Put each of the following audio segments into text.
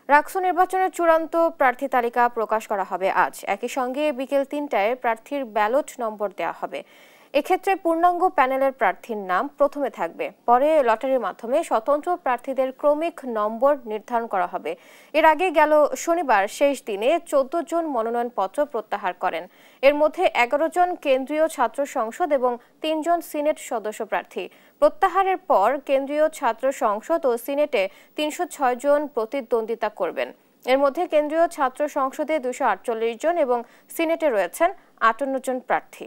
রাকসু নির্বাচনের চূড়ান্ত প্রার্থী তালিকা প্রকাশ করা হবে আজ। একই সঙ্গে বিকেল ৩টায় প্রার্থীর ব্যালট নম্বর দেওয়া হবে। এক্ষেত্রে পূর্ণাঙ্গ প্যানেলের প্রার্থীর নাম প্রথমে থাকবে, পরে লটারির মাধ্যমে স্বতন্ত্র প্রার্থীদের ক্রমিক নম্বর নির্ধারণ করা হবে। এর আগে গেল শনিবার শেষ দিনে ১৪ জন মনোনয়নপত্র প্রত্যাহার করেন। এর মধ্যে ১১ জন কেন্দ্রীয় ছাত্র সংসদ এবং ৩ জন সিনেট সদস্য প্রার্থী। প্রত্যাহারের পর কেন্দ্রীয় ছাত্র সংসদ ও সিনেটে ৩০৬ জন প্রতিদ্বন্দ্বিতা করবেন। এর মধ্যে কেন্দ্রীয় ছাত্র সংসদে ২৪৮ জন এবং সিনেটে রয়েছেন ৫৮ জন প্রার্থী।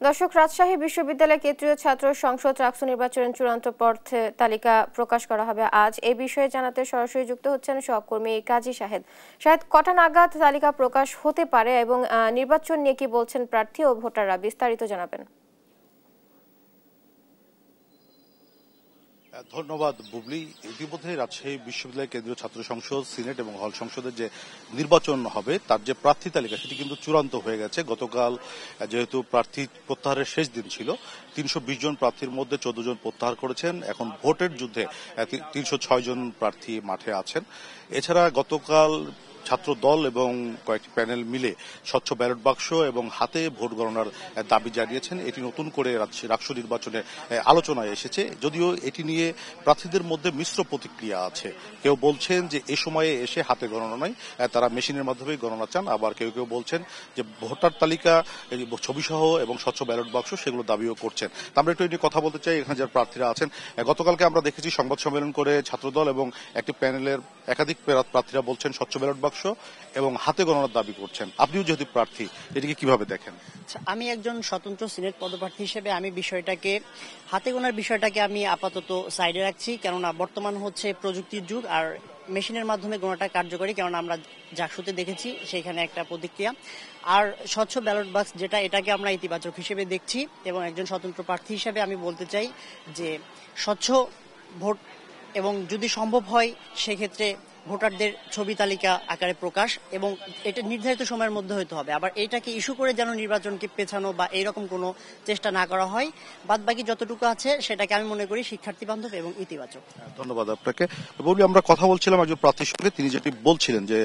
দর্শক, রাজশাহী বিশ্ববিদ্যালয় কেন্দ্রীয় ছাত্র সংসদ রাকসু নির্বাচনের চূড়ান্ত প্রার্থী তালিকা প্রকাশ করা হবে আজ। এই বিষয়ে জানাতে সরাসরি যুক্ত হচ্ছেন সহকর্মী কাজী শাহেদ। শাহেদ, কটা নাগাদ তালিকা প্রকাশ হতে পারে এবং নির্বাচন নিয়ে কি বলছেন প্রার্থী ও ভোটাররা, বিস্তারিত জানাবেন। ধন্যবাদ বুবলি। ইতিমধ্যে রাজশাহী বিশ্ববিদ্যালয় কেন্দ্রীয় ছাত্র সংসদ, সিনেট এবং হল সংসদের যে নির্বাচন হবে তার যে প্রার্থী তালিকা সেটি কিন্তু চূড়ান্ত হয়ে গেছে। গতকাল যেহেতু প্রার্থী প্রত্যাহারের শেষ দিন ছিল, ৩২০ জন প্রার্থীর মধ্যে ১৪ জন প্রত্যাহার করেছেন। এখন ভোটের যুদ্ধে ৩০৬ জন প্রার্থী মাঠে আছেন। এছাড়া গতকাল ছাত্র দল এবং কয়েকটি প্যানেল মিলে স্বচ্ছ ব্যালট বাক্স এবং হাতে ভোট গণনার দাবি জানিয়েছেন। এটি নতুন করে রাকসু নির্বাচনে আলোচনায় এসেছে, যদিও এটি নিয়ে প্রার্থীদের মধ্যে মিশ্র প্রতিক্রিয়া আছে। কেউ বলছেন যে এ সময়ে এসে হাতে গণনা নয়, তারা মেশিনের মাধ্যমে গণনা চান। আবার কেউ কেউ বলছেন যে ভোটার তালিকা ছবিসহ এবং স্বচ্ছ ব্যালট বাক্স সেগুলো দাবিও করছেন। আমরা একটু এটি কথা বলতে চাই। এখানে যারা প্রার্থীরা আছেন, গতকালকে আমরা দেখেছি সংবাদ সম্মেলন করে ছাত্রদল এবং একটি প্যানেলের একাধিক প্রার্থীরা বলছেন স্বচ্ছ ব্যালট বাক্স এবং হাতে গণনার দাবি করছেন। আপনিও যেহেতু প্রার্থী, এটিকে কিভাবে দেখেন? আমি একজন স্বতন্ত্র সিনেট পদপ্রার্থী হিসেবে আমি বিষয়টাকে হাতে গোনার বিষয়টাকে আমি আপাতত সাইডে রাখছি, কেননা বর্তমান হচ্ছে প্রযুক্তির যুগ আর মেশিনের মাধ্যমে গোনাটা কার্যকরী, কেননা আমরা জাকসুতে দেখেছি সেখানে একটা প্রতিক্রিয়া। আর স্বচ্ছ ব্যালট বাক্স যেটা, এটাকে আমরা ইতিবাচক হিসেবে দেখছি এবং একজন স্বতন্ত্র প্রার্থী হিসেবে আমি বলতে চাই যে স্বচ্ছ ভোট এবং যদি সম্ভব হয় সেক্ষেত্রে ভোটারদের ছবি তালিকা আকারে প্রকাশ এবং এটা নির্ধারিত সময়ের মধ্যে হতে হবে। আবার এটাকে ইস্যু করে যেন নির্বাচনকে পেছানো বা এইরকম কোনো চেষ্টা না করা হয়। বাদ বাকি যতটুকু আছে সেটাকে আমি মনে করি শিক্ষার্থী বান্ধব এবং ইতিবাচক। ধন্যবাদ আপনাকে। বলি, আমরা কথা বলছিলাম একজন প্রার্থীর সঙ্গে, তিনি যেটি বলছিলেন যে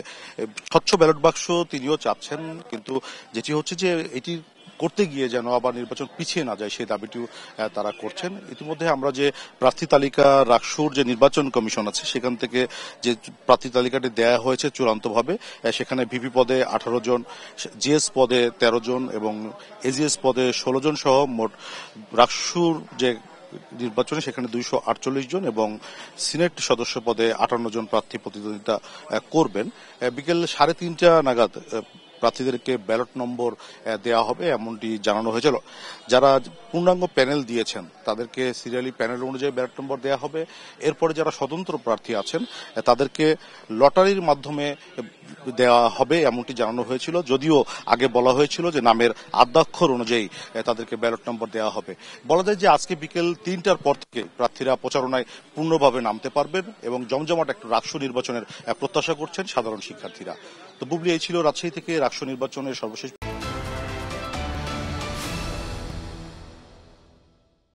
স্বচ্ছ ব্যালট বাক্স তিনিও চাচ্ছেন, কিন্তু যেটি হচ্ছে যে এটি করতে গিয়ে যেন আবার নির্বাচন পিছিয়ে না যায় সেই দাবিটিও তারা করছেন। ইতিমধ্যে আমরা যে প্রার্থী তালিকা রাকসুর যে নির্বাচন কমিশন আছে সেখান থেকে যে প্রার্থী তালিকাটি দেয়া হয়েছে চূড়ান্তভাবে, সেখানে ভিপি পদে 18 জন, জিএস পদে 13 জন এবং এজিএস পদে 16 জন সহ মোট রাকসুর যে নির্বাচনে সেখানে 248 জন এবং সিনেট সদস্য পদে 58 জন প্রার্থী প্রতিদ্বন্দ্বিতা করবেন। বিকেল 3:30 নাগাদ প্রার্থীদেরকে ব্যালট নম্বর দেওয়া হবে এমনটি জানানো হয়েছিল। যারা পূর্ণাঙ্গ প্যানেল দিয়েছেন তাদেরকে সিরিয়ালি প্যানেল অনুযায়ী ব্যালট নম্বর দেওয়া হবে। এরপরে যারা স্বতন্ত্র প্রার্থী আছেন তাদেরকে লটারির মাধ্যমে দেওয়া হবে এমনটি জানানো হয়েছিল, যদিও আগে বলা হয়েছিল যে নামের আদ্যাক্ষর অনুযায়ী তাদেরকে ব্যালট নম্বর দেওয়া হবে। বলা যায় যে আজকে বিকেল 3টার পর থেকে প্রার্থীরা প্রচারণায় পূর্ণভাবে নামতে পারবেন এবং জমজমাট একটা রাকসু নির্বাচনের প্রত্যাশা করছেন সাধারণ শিক্ষার্থীরা। তো বুবলি, এই ছিল রাজশাহী থেকে রাকসু নির্বাচনের সর্বশেষ